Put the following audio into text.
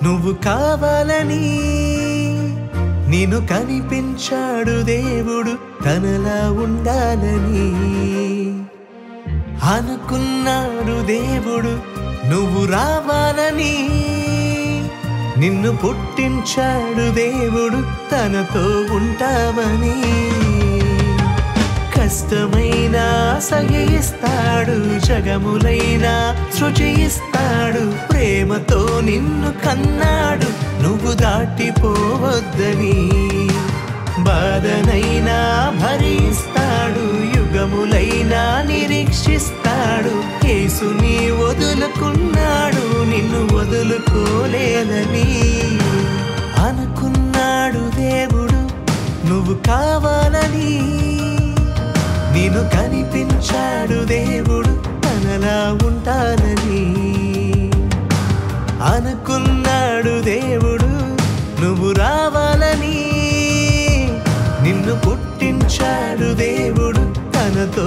నువ్వు కావాలని నిన్ను కనిపించాడు దేవుడు తనలా ఉండాలని అనుకున్నాడు దేవుడు నువ్వు రావాలని నిన్ను పుట్టించాడు దేవుడు తనతో ఉంటావని కష్టమైనా సహిస్తాడు జగములైనా సృజిస్తాడు ప్రేమతో నిన్ను కన్నాడు నువ్వు దాటిపోవద్దని బాధనైనా భరిస్తాడు యుగములైనా నిరీక్షిస్తాడు యేసుని వదులుకున్నాడు నిన్ను వదులుకోలేదని అనుకున్నాడు దేవుడు నువ్వు కావాలని నిన్ను కనిపించాడు దేవుడు తనలా ఉంటానని అనుకున్నాడు దేవుడు నువ్వు రావాలని నిన్ను పుట్టించాడు దేవుడు తనతో